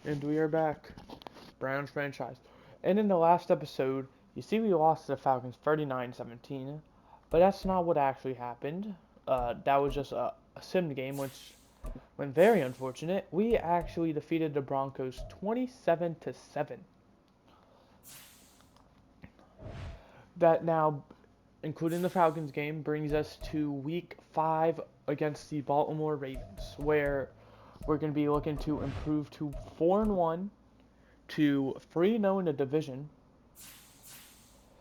And we are back. Browns franchise. And in the last episode, you see we lost to the Falcons 39-17, but that's not what actually happened. That was just a sim game, which went very unfortunate. We actually defeated the Broncos 27-7. That now, including the Falcons game, brings us to week 5 against the Baltimore Ravens, where we're going to be looking to improve to 4-1 to 3-0 in the division.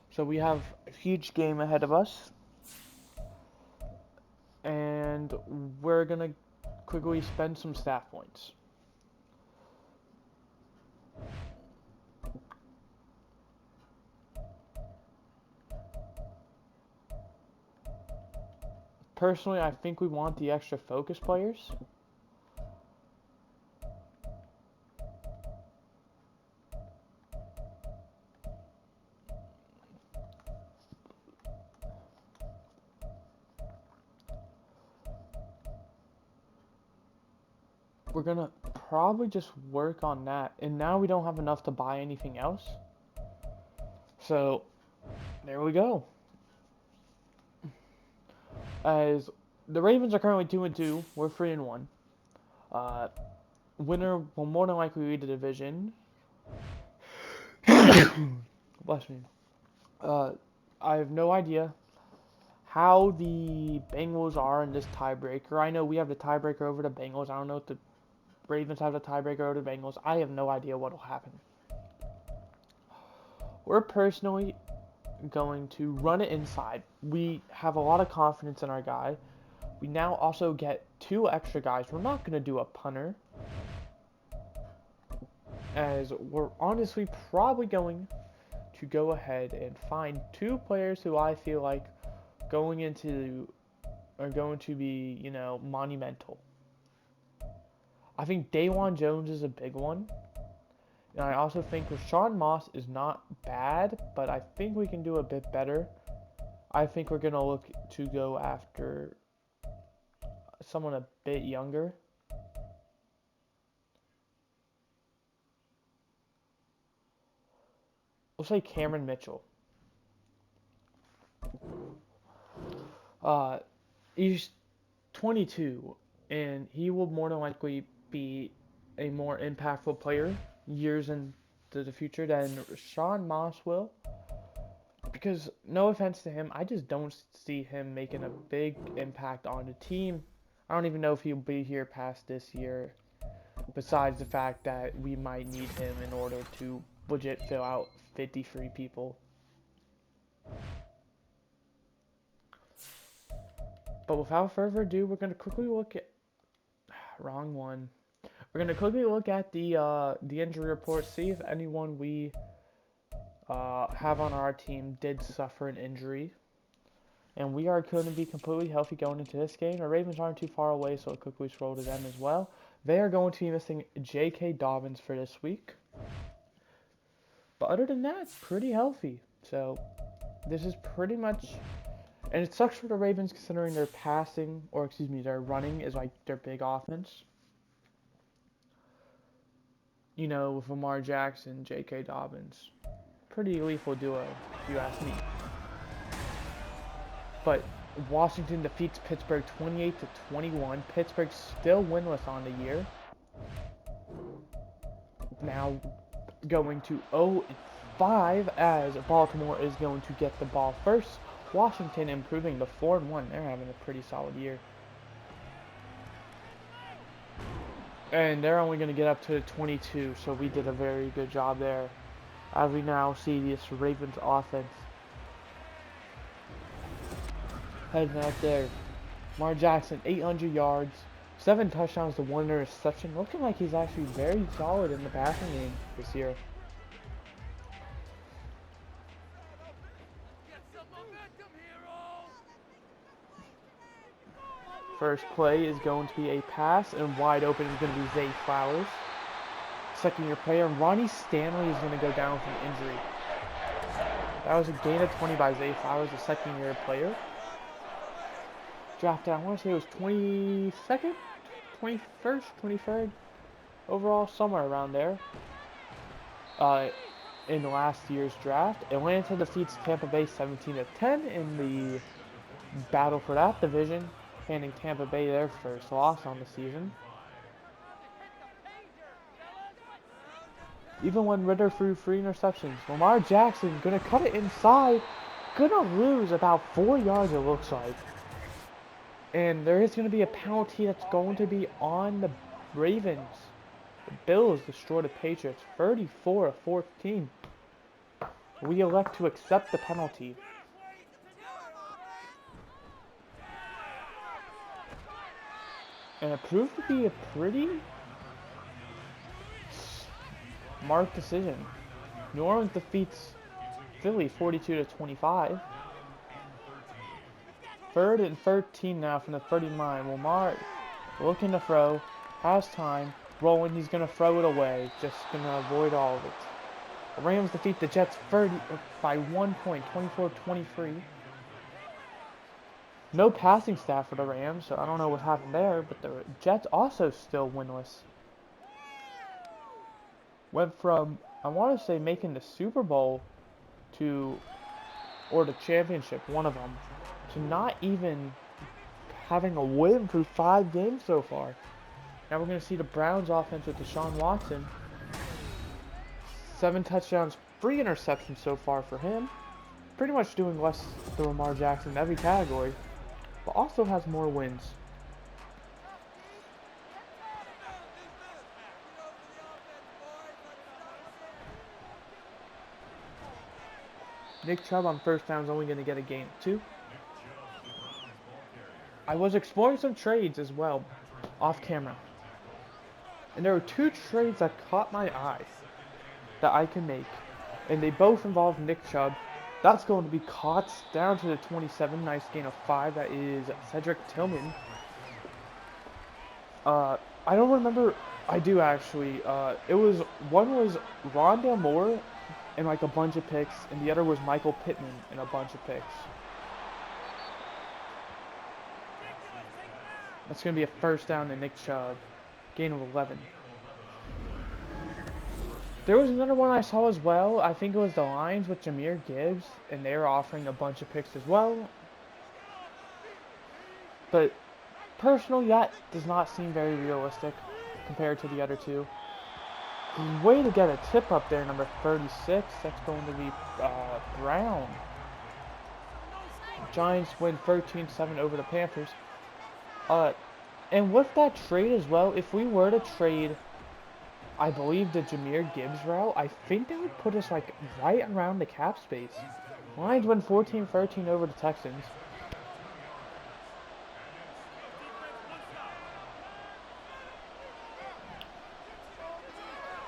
So we have a huge game ahead of us, and we're gonna quickly spend some staff points. Personally, I think we want the extra focus players. We're gonna probably just work on that, and now we don't have enough to buy anything else. So there we go. As the Ravens are currently 2-2, we're 3-1. Uh, Winner will more than likely lead the division. Bless me. Uh, I have no idea how the Bengals are in this tiebreaker. I know we have the tiebreaker over the Bengals. I don't know if the Ravens have the tiebreaker over the Bengals. I have no idea what will happen. We're personally going to run it inside. We have a lot of confidence in our guy. We now also get 2 extra guys. We're not going to do a punter, as we're honestly probably going to go ahead and find 2 players who I feel like going into are going to be, monumental. I think Dawan Jones is a big one. And I also think Rashawn Moss is not bad, but I think we can do a bit better. I think we're going to look to go after someone a bit younger. We'll say Cameron Mitchell. He's 22, and he will more than likely be a more impactful player years into the future than Rashawn Moss will. Because, no offense to him, I just don't see him making a big impact on the team. I don't even know if he'll be here past this year, besides the fact that we might need him in order to legit fill out 53 people. But without further ado, we're going to quickly look at... Wrong one. We're going to quickly look at the injury report, see if anyone we have on our team did suffer an injury. And we are going to be completely healthy going into this game. The Ravens aren't too far away, so I'll quickly scroll to them as well. They are going to be missing J.K. Dobbins for this week. But other than that, pretty healthy. So this is pretty much... And it sucks for the Ravens considering their passing, or excuse me, their running is like their big offense. With Lamar Jackson, J.K. Dobbins. Pretty lethal duo, if you ask me. But Washington defeats Pittsburgh 28-21. Pittsburgh still winless on the year. Now going to 0-5 as Baltimore is going to get the ball first. Washington improving to 4-1. They're having a pretty solid year. And they're only going to get up to 22, so we did a very good job there. As we now see this Ravens offense heading out there. Lamar Jackson, 800 yards, 7 touchdowns to 1 interception. Looking like he's actually very solid in the passing game this year. First play is going to be a pass, and wide open is going to be Zay Flowers. Second year player, Ronnie Stanley is going to go down with an injury. That was a gain of 20 by Zay Flowers, the second year player. Drafted, I want to say it was 22nd, 21st, 23rd. overall, somewhere around there. Uh, in last year's draft, Atlanta defeats Tampa Bay 17-10 in the battle for that division, handing Tampa Bay their first loss on the season. Even when Ritter threw 3 interceptions, Lamar Jackson gonna cut it inside, gonna lose about 4 yards it looks like. And there is gonna be a penalty that's going to be on the Ravens. The Bills destroy the Patriots 34-14. We elect to accept the penalty. And it proved to be a pretty marked decision. New Orleans defeats Philly 42-25. 3rd and 13 now from the 39. Lamar looking to throw, has time, rolling, he's going to throw it away, just going to avoid all of it. The Rams defeat the Jets 30 by 1 point, 24-23. No passing staff for the Rams, so I don't know what happened there, but the Jets also still winless. Went from, I want to say, making the Super Bowl to, or the championship, one of them, to not even having a win through 5 games so far. Now we're going to see the Browns offense with Deshaun Watson. 7 touchdowns, 3 interceptions so far for him. Pretty much doing less than Lamar Jackson in every category, but also has more wins. Nick Chubb on first down is only going to get a gain of 2. I was exploring some trades as well, off camera. And there were 2 trades that caught my eye that I can make. And they both involve Nick Chubb. That's going to be caught down to the 27. Nice gain of 5. That is Cedric Tillman. I don't remember. I do actually. One was Rondale Moore and like a bunch of picks, and the other was Michael Pittman and a bunch of picks. That's going to be a first down to Nick Chubb. Gain of 11. There was another one I saw as well. I think it was the Lions with Jahmyr Gibbs, and they were offering a bunch of picks as well. But personally, that does not seem very realistic compared to the other 2. Way to get a tip up there, number 36. That's going to be Brown. Giants win 13-7 over the Panthers. And with that trade as well, if we were to trade, I believe, the Jahmyr Gibbs route, I think that would put us like right around the cap space. Lions win 14-13 over the Texans.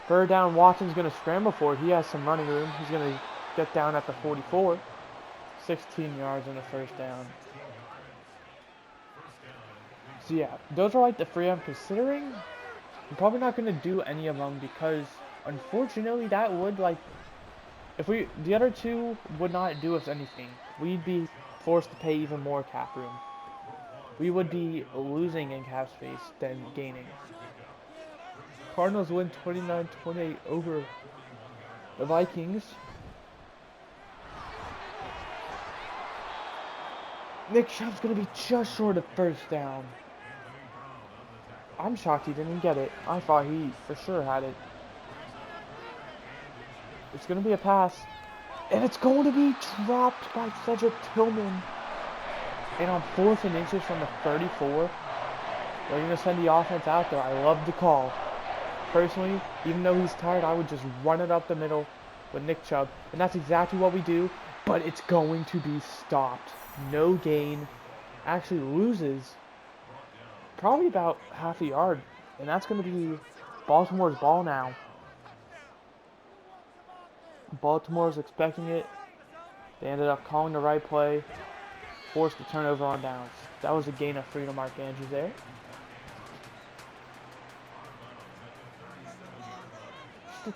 Third down, Watson's going to scramble for it. He has some running room. He's going to get down at the 44. 16 yards on the first down. So yeah, those are like the 3 I'm considering. I'm probably not going to do any of them because, unfortunately, that would like, the other 2 would not do us anything. We'd be forced to pay even more cap room. We would be losing in cap space than gaining. Cardinals win 29-28 over the Vikings. Nick Chubb's going to be just short of first down. I'm shocked he didn't get it. I thought he for sure had it. It's going to be a pass. And it's going to be dropped by Cedric Tillman. And on 4th and inches from the 34. They're going to send the offense out there. I love the call. Personally, even though he's tired, I would just run it up the middle with Nick Chubb. And that's exactly what we do. But it's going to be stopped. No gain. Actually loses probably about half a yard. And that's going to be Baltimore's ball now. Baltimore's expecting it. They ended up calling the right play. Forced the turnover on downs. That was a gain of 3 to Mark Andrews there.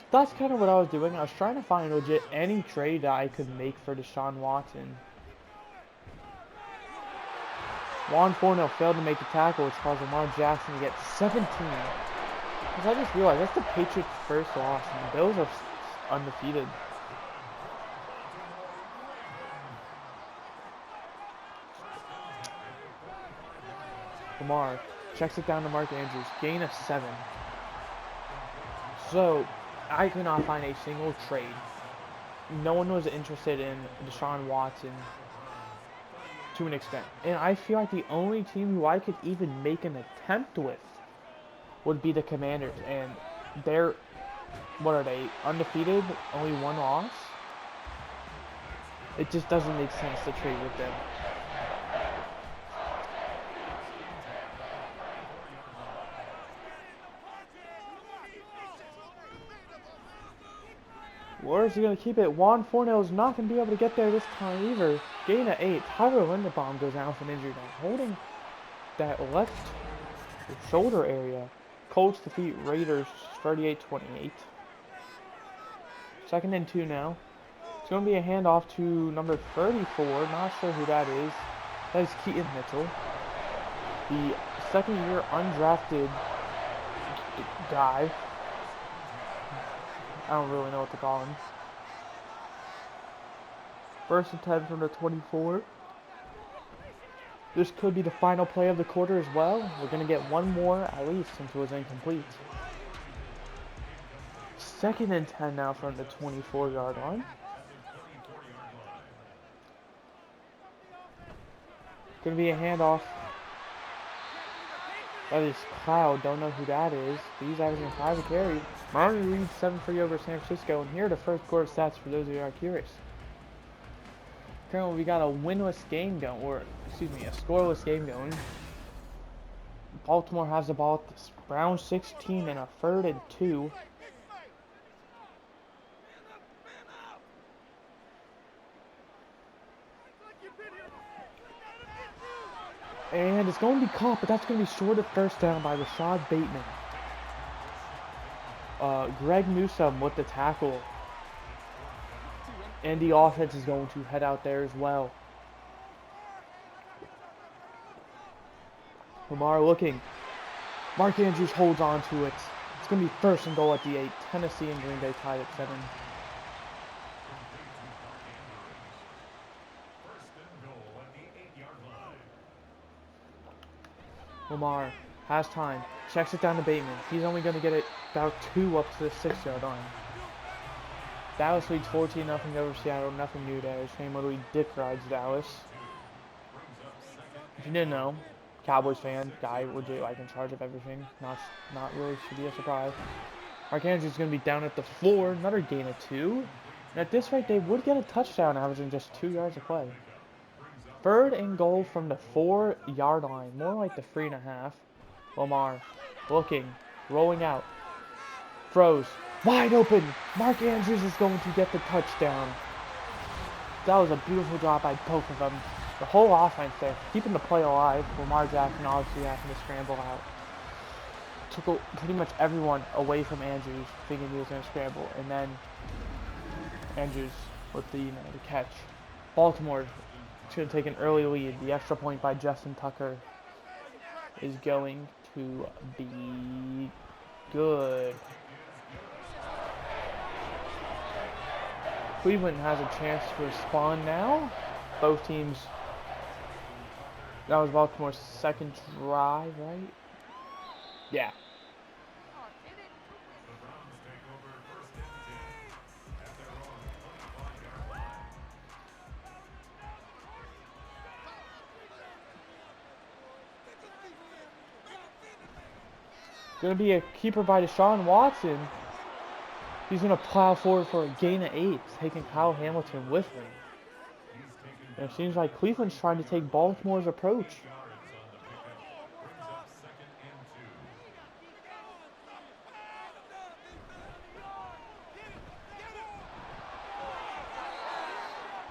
That's kind of what I was doing. I was trying to find legit any trade that I could make for Deshaun Watson. Juan Fornell failed to make the tackle, which caused Lamar Jackson to get 17. Because I just realized that's the Patriots' first loss, and the Bills are undefeated. Lamar checks it down to Mark Andrews. Gain of 7. So, I could not find a single trade. No one was interested in Deshaun Watson to an extent. And I feel like the only team who I could even make an attempt with would be the Commanders. And they're, what are they, undefeated? Only 1 loss? It just doesn't make sense to trade with them. Warriors are going to keep it. Juan Fornell is not going to be able to get there this time either. Gain of 8. Tyler Linderbaum goes out with an injury now, holding that left shoulder area. Colts defeat Raiders 38-28. 2nd and 2 now. It's going to be a handoff to number 34. Not sure who that is. That is Keaton Mitchell. The second-year undrafted guy. I don't really know what to call him. 1st and 10 from the 24. This could be the final play of the quarter as well. We're going to get one more at least since it was incomplete. 2nd and 10 now from the 24-yard line. Going to be a handoff. That is Cloud. Don't know who that is. But he's averaging 5 a carry. Miami leads 7-3 over San Francisco. And here are the first quarter stats for those of you who are curious. Currently, we got a winless game going, or excuse me, a scoreless game going. Baltimore has the ball at the Browns 16 and a 3rd and 2. And it's going to be caught, but that's going to be short of 1st down by Rashad Bateman. Greg Newsome with the tackle. And the offense is going to head out there as well. Lamar looking. Mark Andrews holds on to it. It's going to be 1st and goal at the 8. Tennessee and Green Bay tied at 7. Lamar has time. Checks it down to Bateman. He's only going to get it about 2 up to the 6-yard line. Dallas leads 14-0 over Seattle. Nothing new there. Shane literally dick rides Dallas. If you didn't know, Cowboys fan, guy legit like in charge of everything. Not really should be a surprise. Mark Andrews is going to be down at the floor. Another gain of 2. And at this rate, they would get a touchdown, averaging just 2 yards of play. 3rd and goal from the 4-yard line. More like the 3.5. Lamar looking, rolling out. Throws. Wide open. Mark Andrews is going to get the touchdown. That was a beautiful job by both of them. The whole offense there, keeping the play alive. Lamar Jackson obviously having to scramble out. Took pretty much everyone away from Andrews, thinking he was going to scramble. And then Andrews with the catch. Baltimore should take an early lead. The extra point by Justin Tucker is going to be good. Cleveland has a chance to respond now. Both teams. That was Baltimore's 2nd drive, right? Yeah. Going to be a keeper by Deshaun Watson. He's going to plow forward for a gain of 8, taking Kyle Hamilton with him. And it seems like Cleveland's trying to take Baltimore's approach.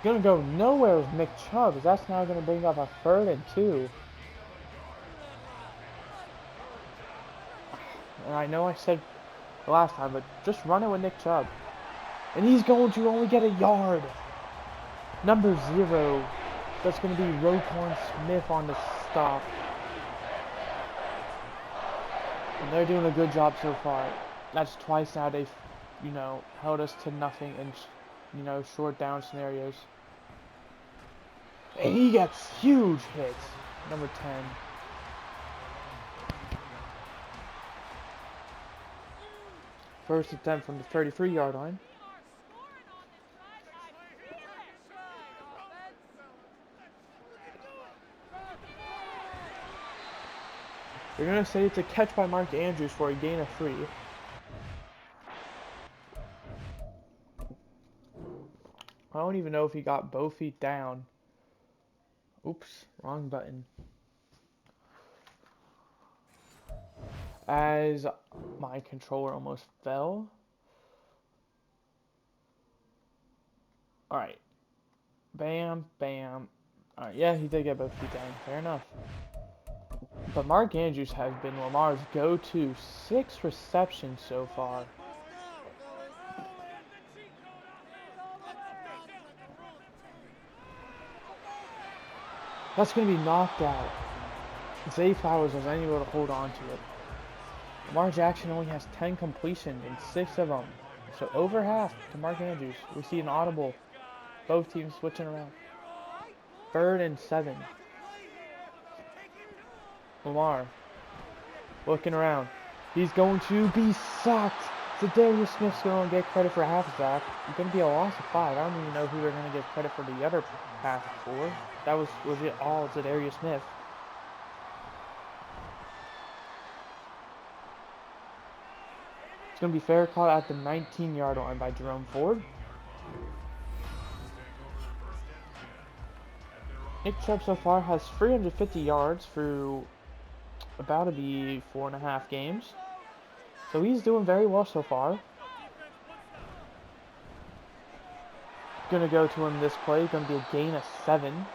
Going to go nowhere with Nick Chubb. That's now going to bring up a 3rd and 2. And I know I said the last time, but just run it with Nick Chubb. And he's going to only get a yard. Number 0. That's going to be Roquan Smith on the stop. And they're doing a good job so far. That's twice now they've, held us to nothing in, short down scenarios. And he gets huge hits. Number 10. First attempt from the 33-yard line. They're going to say it's a catch by Mark Andrews for a gain of 3. I don't even know if he got both feet down. Oops, wrong button. As my controller almost fell. Alright. Bam, bam. Alright, yeah, he did get both feet down. Fair enough. But Mark Andrews has been Lamar's go-to. 6 receptions so far. That's going to be knocked out. Zay Flowers was unable to hold on to it. Lamar Jackson only has 10 completions in 6 of them. So over half to Mark Andrews. We see an audible. Both teams switching around. 3rd and 7. Lamar looking around. He's going to be sacked. Za'Darius Smith's going to get credit for half a sack. It's going to be a loss of 5. I don't even know who they're going to give credit for the other half for. That was it all Za'Darius Smith. It's going to be fair caught at the 19-yard line by Jerome Ford. Nick Chubb so far has 350 yards through about to be 4.5 games. So he's doing very well so far. Gonna go to him this play. Gonna be a gain of 7.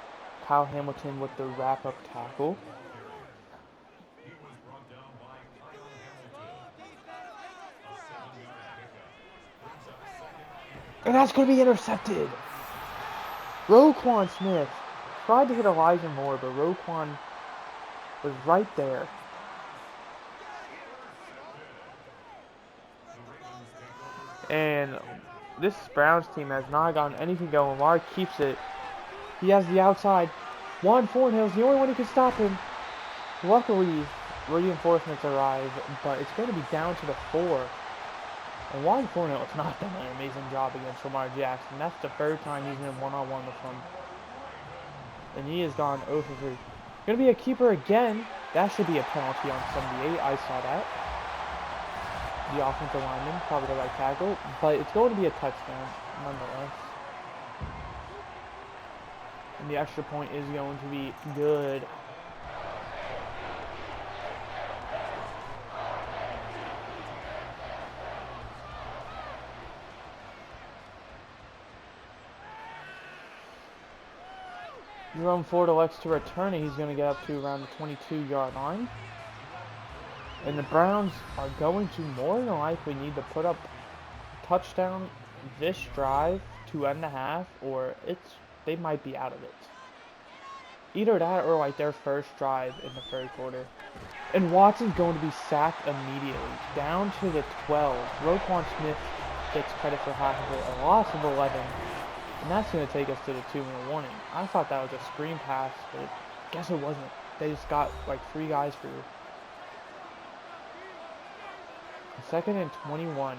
Kyle Hamilton with the wrap-up tackle. And that's gonna be intercepted. Roquan Smith tried to hit Elijah Moore, but Roquan was right there. And this Browns team has not gotten anything going. Lamar keeps it. He has the outside. Juan Thornhill's the only one who can stop him. Luckily, reinforcements arrive, but it's going to be down to the 4. And Juan Thornhill has not done an amazing job against Lamar Jackson. That's the 3rd time he's been one-on-one with him. And he has gone 0 for 3. Going to be a keeper again. That should be a penalty on 78. I saw that. The offensive lineman, probably the right tackle. But it's going to be a touchdown, nonetheless. And the extra point is going to be good. Jerome Ford elects to return it. He's going to get up to around the 22-yard line. And the Browns are going to more than likely need to put up a touchdown this drive to end the half, or they might be out of it. Either that or like their first drive in the 3rd quarter. And Watson's going to be sacked immediately. Down to the 12. Roquan Smith gets credit for half of it. A loss of 11. And that's going to take us to the 2-minute warning. I thought that was a screen pass, but I guess it wasn't. They just got like 3 guys through. 2nd and 21.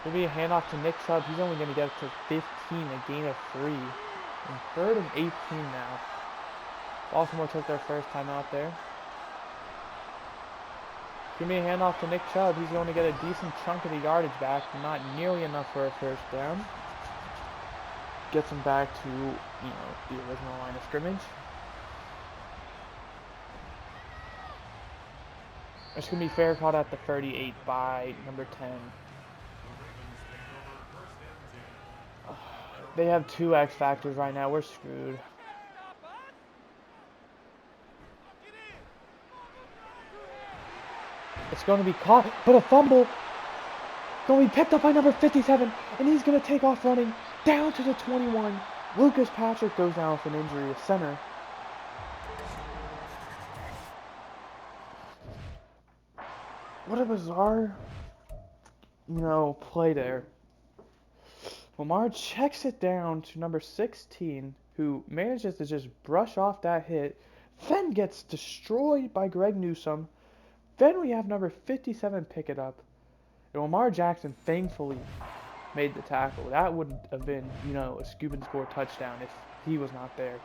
There'll be a handoff to Nick Chubb. He's only going to get up to 15, a gain of 3. And 3rd and 18 now. Baltimore took their first time out there. Give me a handoff to Nick Chubb. He's going to get a decent chunk of the yardage back. Not nearly enough for a first down. Gets him back to, the original line of scrimmage. It's going to be fair caught at the 38 by number 10. They have 2 X factors right now. We're screwed. It's going to be caught, but a fumble. Going to be picked up by number 57, and he's going to take off running down to the 21. Lucas Patrick goes down with an injury to center. What a bizarre, play there. Lamar checks it down to number 16, who manages to just brush off that hit, then gets destroyed by Greg Newsome. Then we have number 57 pick it up. And Lamar Jackson thankfully made the tackle. That would have been, a scoop and score touchdown if he was not there.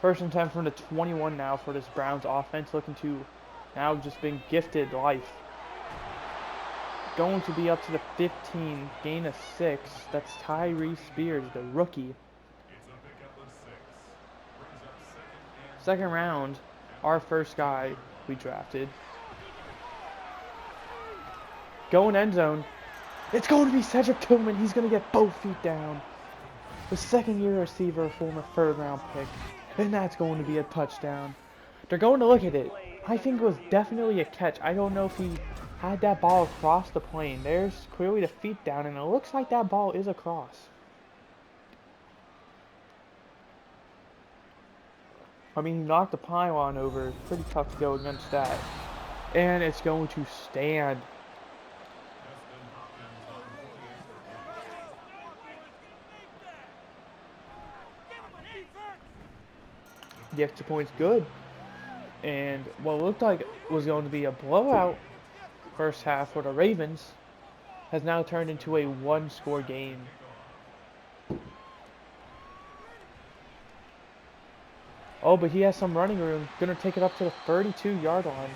First and 10 from the 21 now for this Browns offense, looking to now just been gifted life. Going to be up to the 15, gain of 6. That's Tyree Spears, the rookie. Second round, our first guy we drafted. Going end zone. It's going to be Cedric Tillman. He's going to get both feet down. The second-year receiver, former third-round pick. And that's going to be a touchdown. They're going to look at it. I think it was definitely a catch. I don't know if he had that ball across the plane. There's clearly the feet down, and it looks like that ball is across. I mean, he knocked the pylon over. Pretty tough to go against that. And it's going to stand. The extra point's good. And what looked like was going to be a blowout first half for the Ravens has now turned into a one-score game. Oh, but he has some running room. Gonna take it up to the 32-yard line.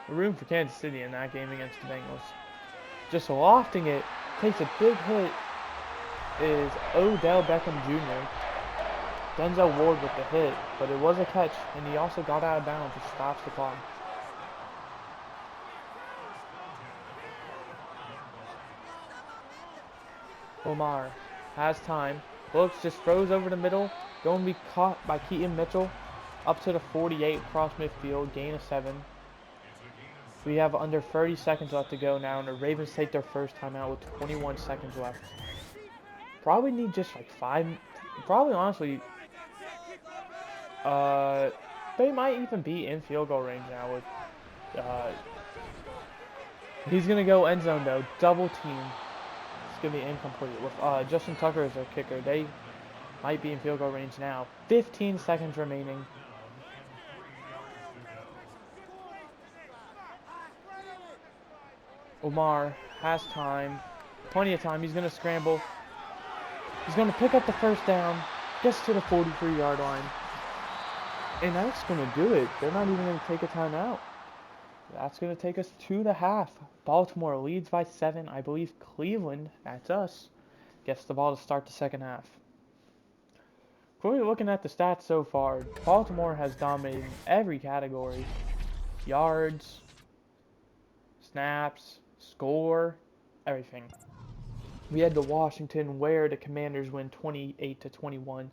Room for Kansas City in that game against the Bengals. Just lofting it, takes a big hit, is Odell Beckham Jr. Denzel Ward with the hit, but it was a catch, and he also got out of bounds, which stops the clock. Omar has time, looks, just throws over the middle, going to be caught by Keaton Mitchell, up to the 48, across midfield, gain of 7. We have under 30 seconds left to go now, and the Ravens take their first timeout with 21 seconds left. Probably need just like 5, probably honestly, they might even be in field goal range now with, he's going to go end zone though, double team. It's going to be incomplete with Justin Tucker as their kicker. They might be in field goal range now. 15 seconds remaining. Omar has time, plenty of time. He's going to scramble. He's going to pick up the first down, gets to the 43-yard line. And that's going to do it. They're not even going to take a timeout. That's going to take us to the half. Baltimore leads by 7. I believe Cleveland, that's us, gets the ball to start the second half. Quickly looking at the stats so far, Baltimore has dominated every category. Yards, snaps, score, everything. We head to Washington, where the Commanders win 28-21.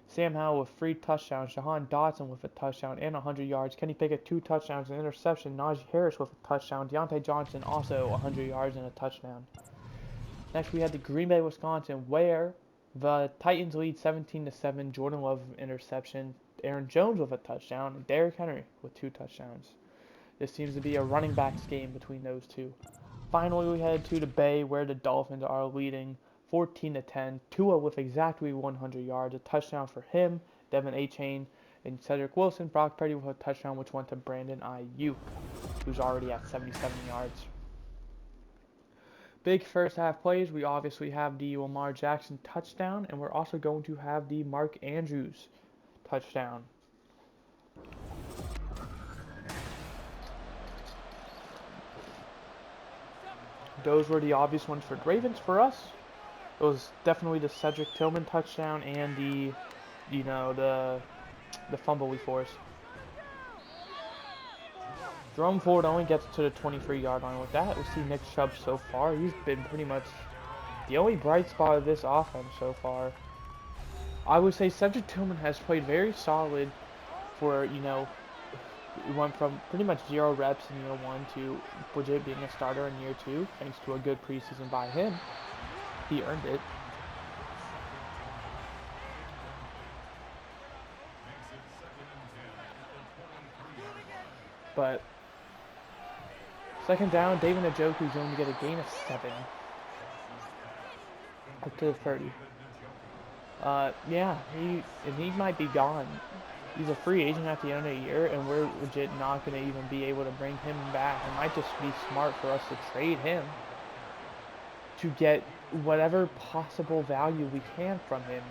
Sam Howell with 3 touchdowns, Jahan Dotson with a touchdown and 100 yards, Kenny Pickett 2 touchdowns and an interception, Najee Harris with a touchdown, Deontay Johnson also 100 yards and a touchdown. Next we had the Green Bay, Wisconsin, where the Titans lead 17-7, Jordan Love with an interception, Aaron Jones with a touchdown, and Derrick Henry with 2 touchdowns. This seems to be a running backs game between those two. Finally, we head to the Bay, where the Dolphins are leading 14-10. Tua with exactly 100 yards, a touchdown for him, Devin Achane, and Cedric Wilson. Brock Purdy with a touchdown, which went to Brandon Ayuk, who's already at 77 yards. Big first half plays. We obviously have the Lamar Jackson touchdown, and we're also going to have the Mark Andrews touchdown. Those were the obvious ones for the Ravens. For us, it was definitely the Cedric Tillman touchdown and the fumble we forced. Jerome Ford only gets to the 23-yard line with that. We see Nick Chubb so far. He's been pretty much the only bright spot of this offense so far. I would say Cedric Tillman has played very solid for, we went from pretty much 0 reps in year 1 to legit being a starter in year 2, thanks to a good preseason by him. He earned it. But second down, David Njoku is going to get a gain of 7. Up to the 30. Yeah, he might be gone. He's a free agent at the end of the year, and we're legit not going to even be able to bring him back. It might just be smart for us to trade him to get whatever possible value we can from him.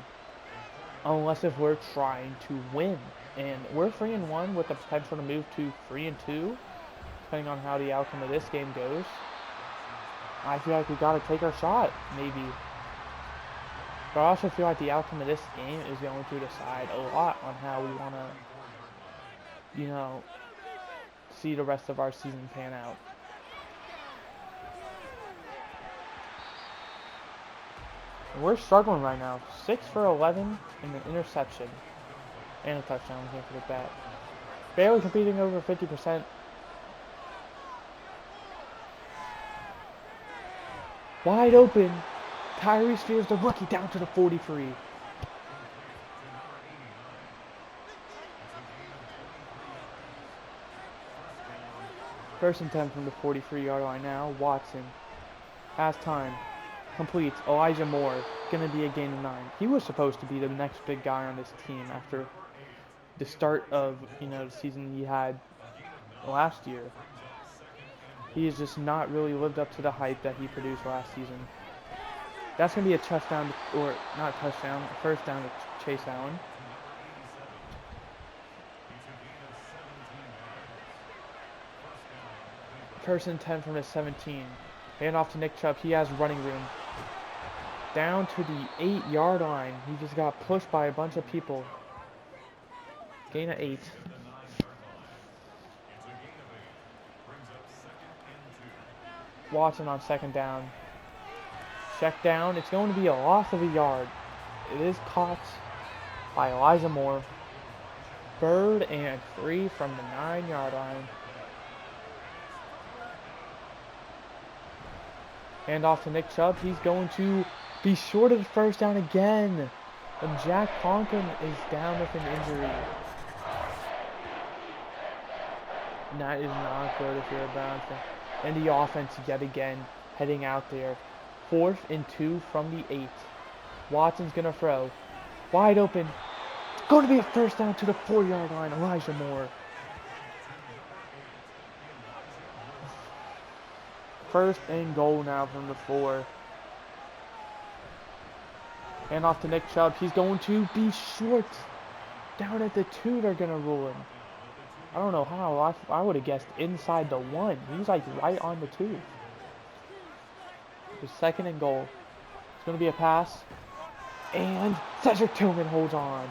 Unless if we're trying to win. And we're 3-1 with the potential to move to 3-2, depending on how the outcome of this game goes. I feel like we got to take our shot, maybe. But I also feel like the outcome of this game is going to decide a lot on how we want to, see the rest of our season pan out. And we're struggling right now. 6 for 11 and an interception. And a touchdown, we can't forget that. Barely competing over 50%. Wide open. Tyree steers the rookie down to the 43. First and 10 from the 43-yard line now. Watson has time. Completes. Elijah Moore. Going to be a gain of 9. He was supposed to be the next big guy on this team after the start of, the season he had last year. He has just not really lived up to the hype that he produced last season. That's going to be a touchdown, or not a touchdown, a first down to Chase Allen. First and 10 from the 17. Hand off to Nick Chubb. He has running room. Down to the 8-yard line. He just got pushed by a bunch of people. Gain of 8. Watson on second down. Check down. It's going to be a loss of a yard. It is caught by Elijah Moore. 3rd and 3 from the 9-yard line. Hand off to Nick Chubb. He's going to be short of the first down again. And Jack Conklin is down with an injury. And that is not good if you're a Browns fan. And the offense yet again heading out there. 4th and 2 from the 8. Watson's going to throw. Wide open. It's going to be a first down to the 4-yard line. Elijah Moore. First and goal now from the 4. And off to Nick Chubb. He's going to be short. Down at the 2, they're going to rule him. I don't know how. I would have guessed inside the 1. He's like right on the 2. The 2nd and goal. It's going to be a pass. And Cedric Tillman holds on.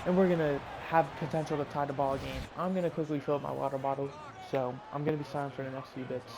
And we're going to have potential to tie the ball game. I'm going to quickly fill up my water bottle. So I'm going to be silent for the next few bits.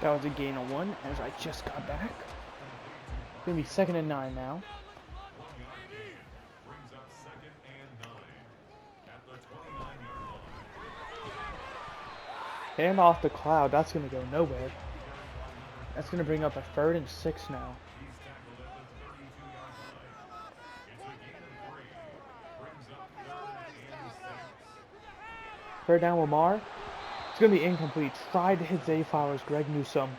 That was a gain of 1 as I just got back. It's going to be 2nd and 9 now. Hand off the Cloud. That's going to go nowhere. That's going to bring up a 3rd and 6 now. Third down, Lamar. It's going to be incomplete. Tried to hit Zay Flowers. Greg Newsome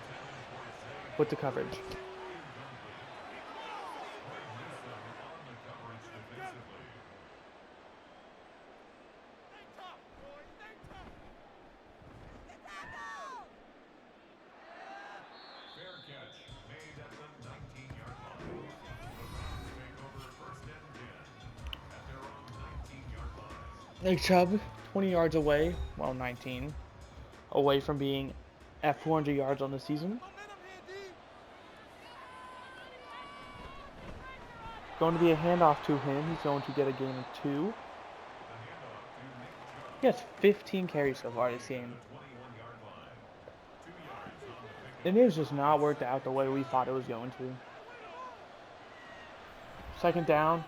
with the coverage. Nick Chubb 20 yards away, well 19, away from being at 400 yards on the season. Going to be a handoff to him. He's going to get a gain of 2. He has 15 carries so far this game. It has just not worked out the way we thought it was going to. Second down.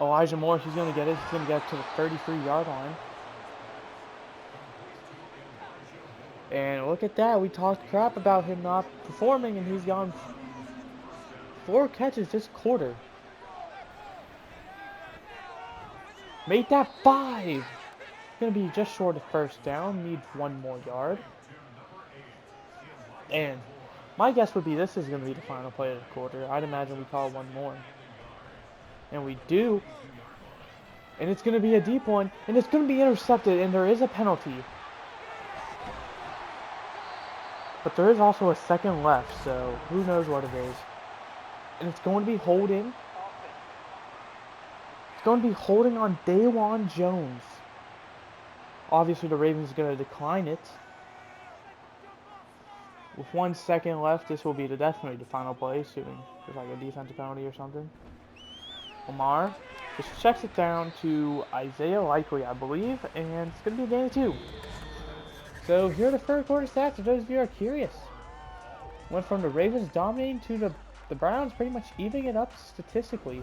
Elijah Moore, he's going to get it. He's going to get to the 33-yard line. And look at that. We talked crap about him not performing, and he's gone 4 catches this quarter. Made that 5. Going to be just short of first down. Needs 1 more yard. And my guess would be this is going to be the final play of the quarter. I'd imagine we call 1 more. And we do. And it's going to be a deep one. And it's going to be intercepted. And there is a penalty. But there is also a second left. So who knows what it is. And it's going to be holding. It's going to be holding on Dawan Jones. Obviously the Ravens are going to decline it. With 1 second left, this will be definitely the final play, assuming there's like a defensive penalty or something. Lamar just checks it down to Isaiah Likely, I believe, and it's going to be a gain of 2. So here are the third quarter stats for those of you who are curious. Went from the Ravens dominating to the Browns pretty much evening it up statistically.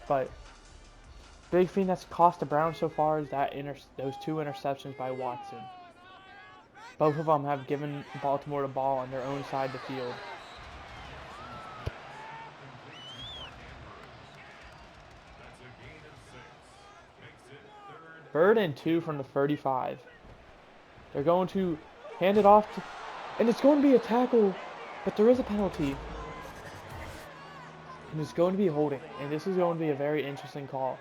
But big thing that's cost the Browns so far is that those 2 interceptions by Watson. Both of them have given Baltimore the ball on their own side of the field. Third and 2 from the 35. They're going to hand it off to, and it's going to be a tackle, but there is a penalty. And it's going to be holding, and this is going to be a very interesting call.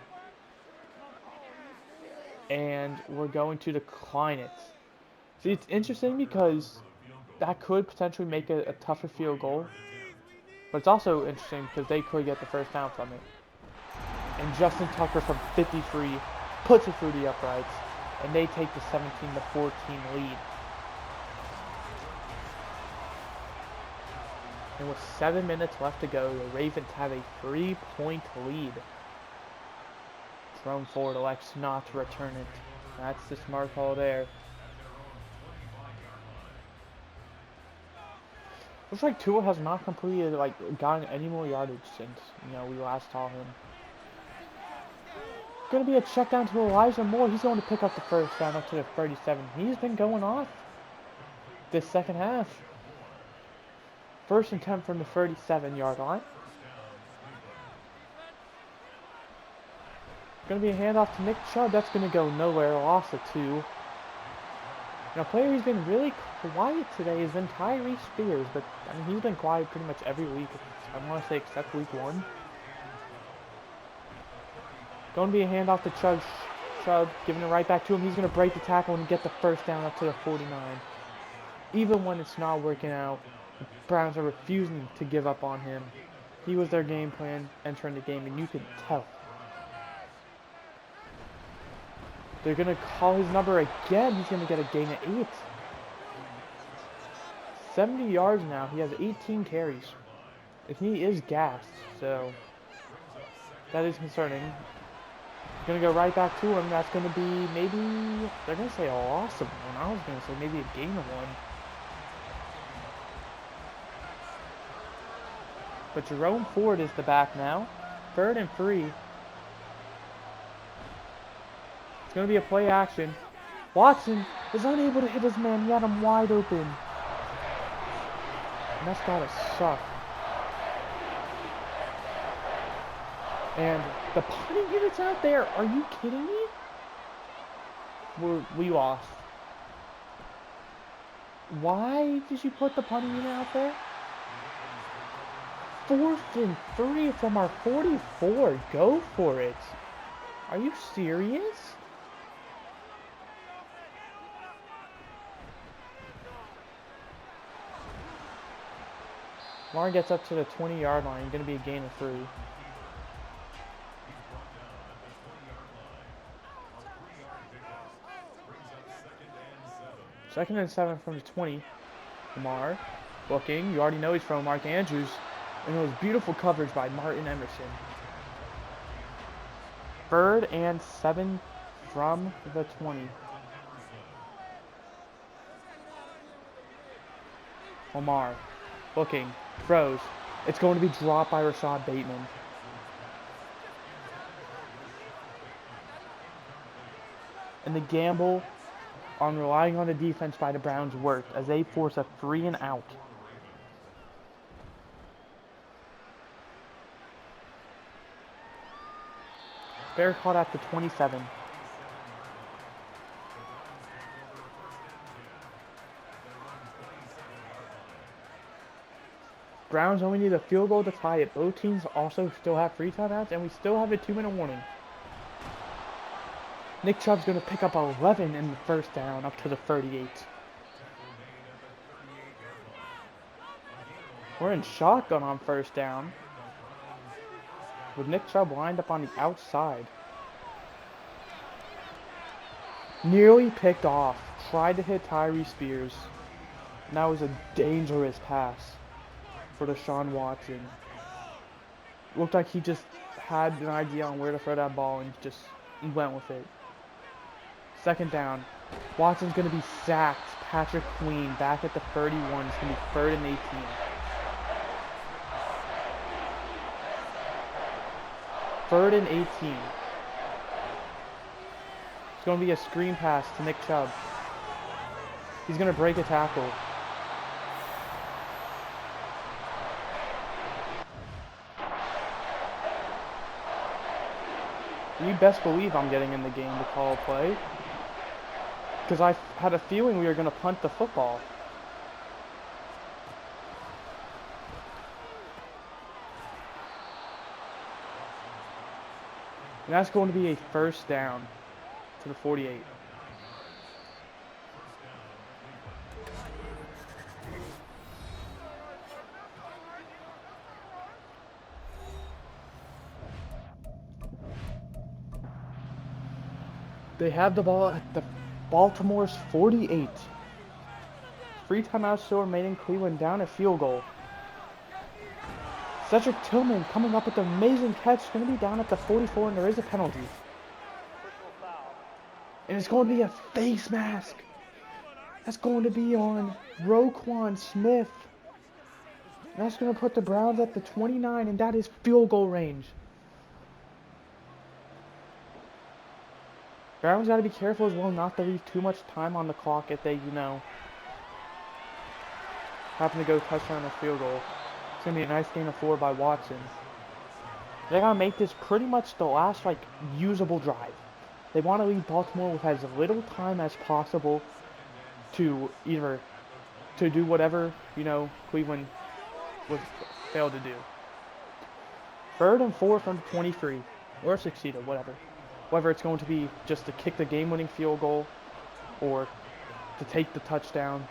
And we're going to decline it. See, it's interesting because that could potentially make a tougher field goal. But it's also interesting because they could get the first down from it. And Justin Tucker from 53 puts it through the uprights. And they take the 17-14 lead. And with 7 minutes left to go, the Ravens have a 3-point lead. Jerome Ford elects not to return it. That's the smart call there. Looks like Tua has not completed, gotten any more yardage since, we last saw him. Going to be a check down to Elijah Moore. He's going to pick up the first down up to the 37. He's been going off this second half. 1st and 10 from the 37-yard line. Going to be a handoff to Nick Chubb. That's going to go nowhere. Loss of 2. Now, a player who's been really quiet today has been Tyree Spears, but he's been quiet pretty much every week. I want to say except week 1. Going to be a handoff to Chubb, giving it right back to him. He's going to break the tackle and get the first down up to the 49. Even when it's not working out, the Browns are refusing to give up on him. He was their game plan entering the game, and you could tell. They're going to call his number again. He's going to get a gain of 8. 70 yards now. He has 18 carries. And he is gassed, so that is concerning. Going to go right back to him. That's going to be maybe, they're going to say a loss of 1. I was going to say maybe a gain of 1. But Jerome Ford is the back now. 3rd and 3. It's going to be a play action. Watson is unable to hit his man. He had him wide open. And that's got to suck. And the punting units out there, are you kidding me? We lost. Why did you put the punting unit out there? 4th and 3 from our 44. Go for it. Are you serious? Lamar gets up to the 20-yard line. Going to be a gain of 3. Second and 7 from the 20. Lamar looking. You already know he's from Mark Andrews. And it was beautiful coverage by Martin Emerson. 3rd and 7 from the 20. Lamar looking. Throws. It's going to be dropped by Rashad Bateman. And the gamble on relying on the defense by the Browns worked as they force a 3 and out. Bear caught at the 27. Browns only need a field goal to tie it. Both teams also still have free timeouts, and we still have a 2-minute warning. Nick Chubb's going to pick up 11 in the first down up to the 38. We're in shotgun on first down, with Nick Chubb lined up on the outside. Nearly picked off. Tried to hit Tyree Spears. And that was a dangerous pass for Deshaun Watson. Looked like he just had an idea on where to throw that ball and just went with it. Second down. Watson's going to be sacked. Patrick Queen back at the 31. It's going to be 3rd and 18. Third and 18. It's going to be a screen pass to Nick Chubb. He's going to break a tackle. You best believe I'm getting in the game to call a play, because I had a feeling we were going to punt the football. And that's going to be a first down to the 48. They have the ball at the Baltimore's 48. 3 timeouts still remaining. Cleveland down a field goal. Cedric Tillman coming up with an amazing catch. Going to be down at the 44, and there is a penalty. And it's going to be a face mask. That's going to be on Roquan Smith. And that's going to put the Browns at the 29, and that is field goal range. Browns got to be careful as well not to leave too much time on the clock if they, happen to go touchdown or field goal. It's going to be a nice gain of 4 by Watson. They got to make this pretty much the last, usable drive. They want to leave Baltimore with as little time as possible to either to do whatever, Cleveland would fail to do. 3rd and 4 from 23. Or succeeded, whatever. Whether it's going to be just to kick the game-winning field goal or to take the touchdown.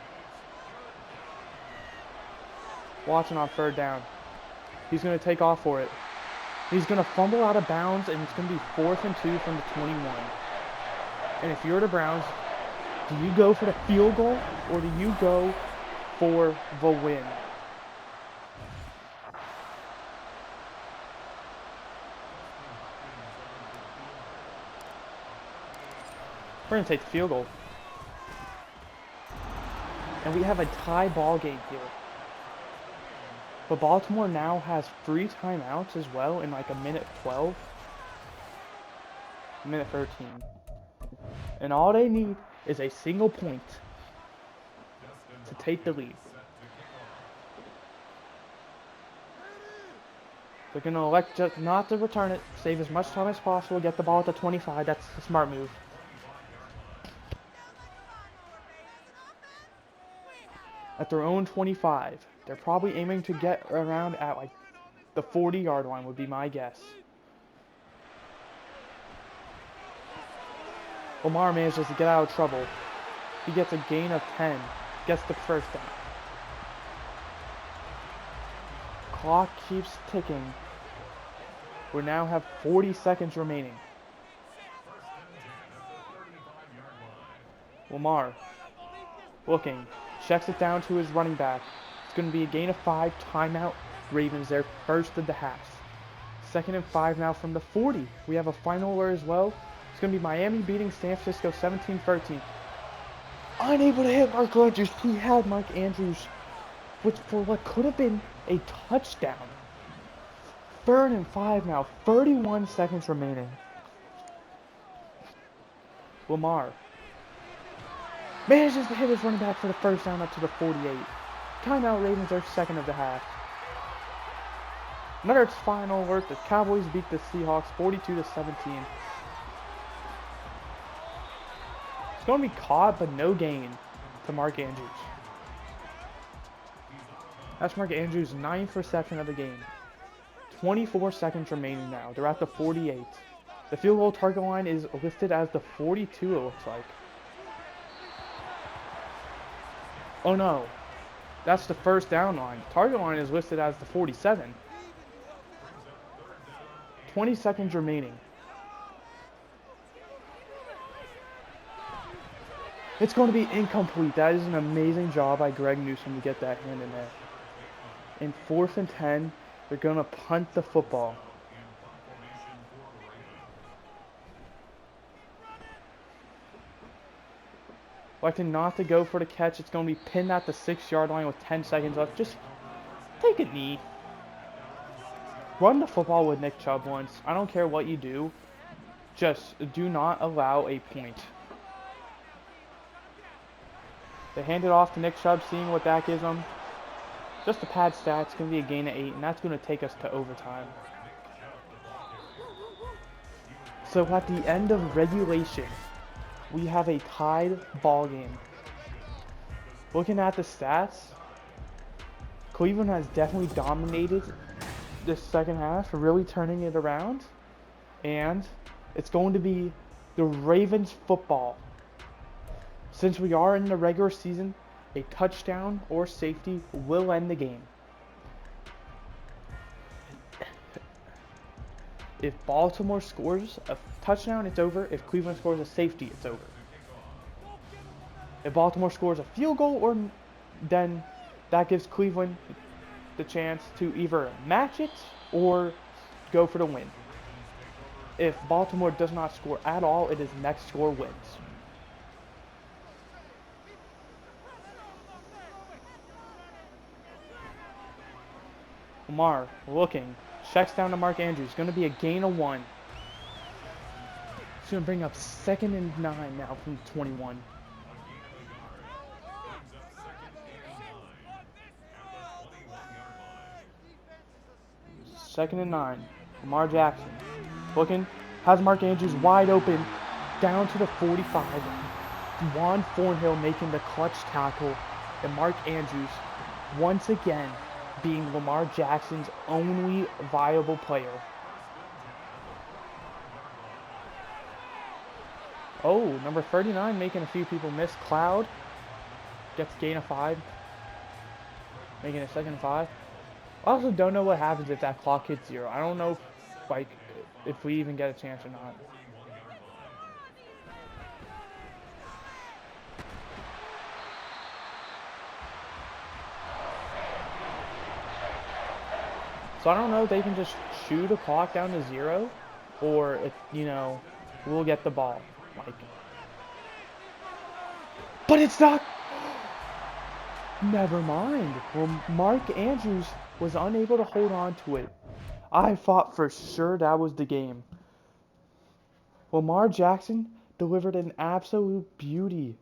Watson on 3rd down. He's going to take off for it. He's going to fumble out of bounds, and it's going to be 4th and 2 from the 21. And if you're the Browns, do you go for the field goal or do you go for the win? We're going to take the field goal. And we have a tie ball game here. But Baltimore now has 3 timeouts as well in a minute 12. Minute 13. And all they need is a single point to take the lead. They're going to elect just not to return it, save as much time as possible, get the ball at the 25. That's a smart move. At their own 25. They're probably aiming to get around at the 40-yard line would be my guess. Lamar manages to get out of trouble. He gets a gain of 10. Gets the first down. Clock keeps ticking. We now have 40 seconds remaining. Lamar Looking. Checks it down to his running back. It's going to be a gain of 5. Timeout. Ravens there, first of the half. 2nd and 5 now from the 40. We have a final alert as well. It's going to be Miami beating San Francisco 17-13. Unable to hit Mark Andrews. He had Mark Andrews, which for what could have been a touchdown. 3rd and 5 now. 31 seconds remaining. Lamar manages to hit his running back for the first down up to the 48. Timeout. Ravens are 2nd of the half. Another final alert. The Cowboys beat the Seahawks 42-17. It's going to be caught, but no gain to Mark Andrews. That's Mark Andrews' 9th reception of the game. 24 seconds remaining now. They're at the 48. The field goal target line is listed as the 42, it looks like. Oh no. That's the first down line. Target line is listed as the 47. 20 seconds remaining. It's going to be incomplete. That is an amazing job by Greg Newsome to get that hand in there. In 4th and 10, they're going to punt the football. Electing not to go for the catch. It's going to be pinned at the 6-yard line with 10 seconds left. Just take a knee. Run the football with Nick Chubb once. I don't care what you do. Just do not allow a point. They hand it off to Nick Chubb, seeing what that gives them. Just the pad stats. It's going to be a gain of 8, and that's going to take us to overtime. So at the end of regulation, we have a tied ball game. Looking at the stats, Cleveland has definitely dominated this second half, really turning it around. And it's going to be the Ravens football. Since we are in the regular season, a touchdown or safety will end the game. If Baltimore scores a touchdown, it's over. If Cleveland scores a safety, it's over. If Baltimore scores a field goal, then that gives Cleveland the chance to either match it or go for the win. If Baltimore does not score at all, it is next score wins. Lamar looking. Checks down to Mark Andrews. Going to be a gain of 1. It's going to bring up 2nd and 9 now from 21. Second and 9. Lamar Jackson looking. Has Mark Andrews wide open. Down to the 45. Juan Thornhill making the clutch tackle. And Mark Andrews once again being Lamar Jackson's only viable player. Oh, number 39 making a few people miss. Cloud gets gain of 5. Making a 2nd and 5. I also don't know what happens if that clock hits 0. I don't know if we even get a chance or not. So I don't know if they can just shoot a clock down to 0, or if, we'll get the ball. But it's not. Never mind. Well, Mark Andrews was unable to hold on to it. I thought for sure that was the game. Lamar Jackson delivered an absolute beauty.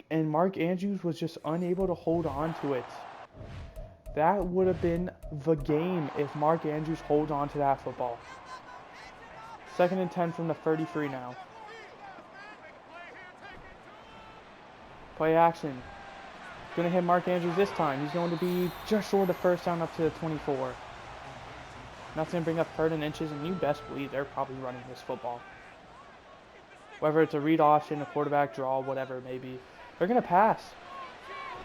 And Mark Andrews was just unable to hold on to it. That would have been the game if Mark Andrews holds on to that football. 2nd and 10 from the 33 now. Play action. Going to hit Mark Andrews this time. He's going to be just short of first down up to the 24. That's going to bring up 3rd and inches, and you best believe they're probably running this football. Whether it's a read option, a quarterback draw, whatever it may be. They're going to pass.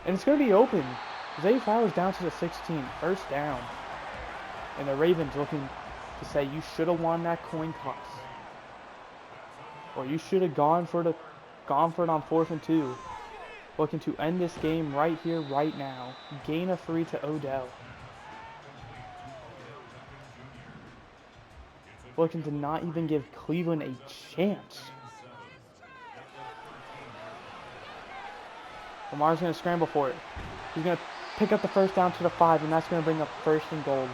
And it's going to be open. Zay Flowers down to the 16, first down. And the Ravens looking to say you should have won that coin toss. Or you should have gone for the gone for it on 4th and 2. Looking to end this game right here, right now. Gain a 3 to Odell. Looking to not even give Cleveland a chance. Lamar's going to scramble for it. He's going to pick up the first down to the 5, and that's going to bring up 1st and goal.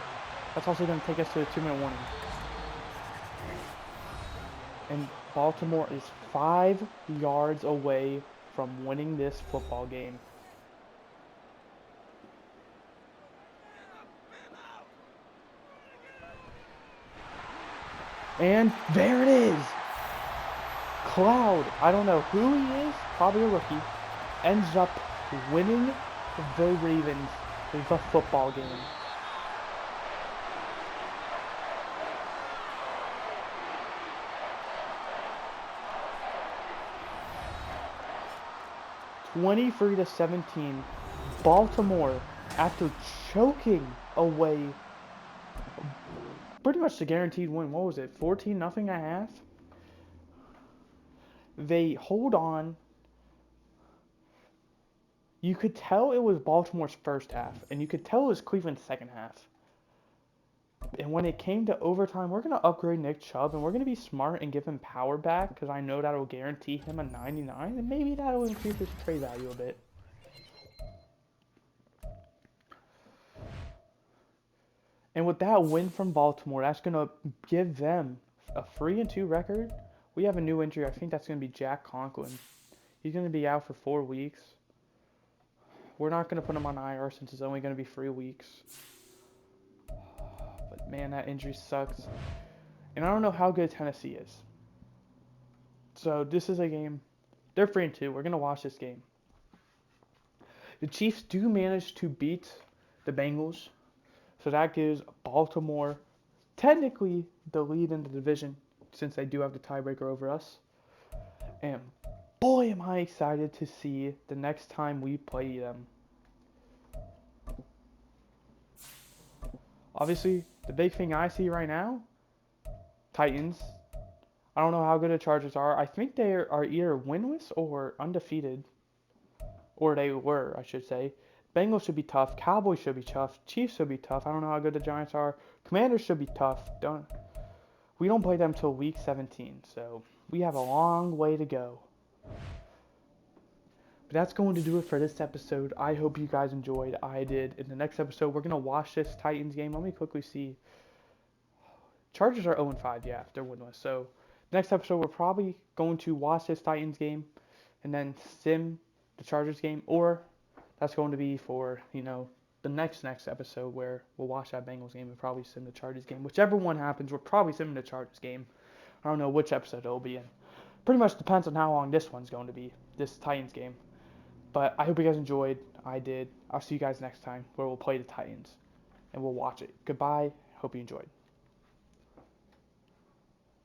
That's also going to take us to a 2-minute warning. And Baltimore is 5 yards away from winning this football game. And there it is. Cloud, I don't know who he is, probably a rookie, ends up winning the Ravens the football game. (23-17). Baltimore, after choking away pretty much the guaranteed win. What was it? 14-0 at half. They hold on. You could tell it was Baltimore's first half, and you could tell it was Cleveland's second half. And when it came to overtime, we're going to upgrade Nick Chubb, and we're going to be smart and give him power back, because I know that will guarantee him a 99, and maybe that will increase his trade value a bit. And with that win from Baltimore, that's going to give them a 3-2 record. We have a new injury. I think that's going to be Jack Conklin. He's going to be out for 4 weeks. We're not going to put him on IR since it's only going to be 3 weeks. But man, that injury sucks. And I don't know how good Tennessee is. So this is a game. They're 3-2. We're going to watch this game. The Chiefs do manage to beat the Bengals. So that gives Baltimore technically the lead in the division, since they do have the tiebreaker over us. And boy, am I excited to see the next time we play them. Obviously, the big thing I see right now, Titans. I don't know how good the Chargers are. I think they are either winless or undefeated. Or they were, I should say. Bengals should be tough. Cowboys should be tough. Chiefs should be tough. I don't know how good the Giants are. Commanders should be tough. We don't play them till week 17, so we have a long way to go. But that's going to do it for this episode. I hope you guys enjoyed. I did. In the next episode, we're going to watch this Titans game. Let me quickly see. Chargers are 0-5, yeah, they're winless. So next episode, we're probably going to watch this Titans game and then sim the Chargers game, or that's going to be for, the next episode where we'll watch that Bengals game and probably sim the Chargers game. Whichever one happens, we're probably simming the Chargers game. I don't know which episode it'll be in. Pretty much depends on how long this one's going to be, this Titans game. But I hope you guys enjoyed. I did. I'll see you guys next time where we'll play the Titans and we'll watch it. Goodbye. Hope you enjoyed.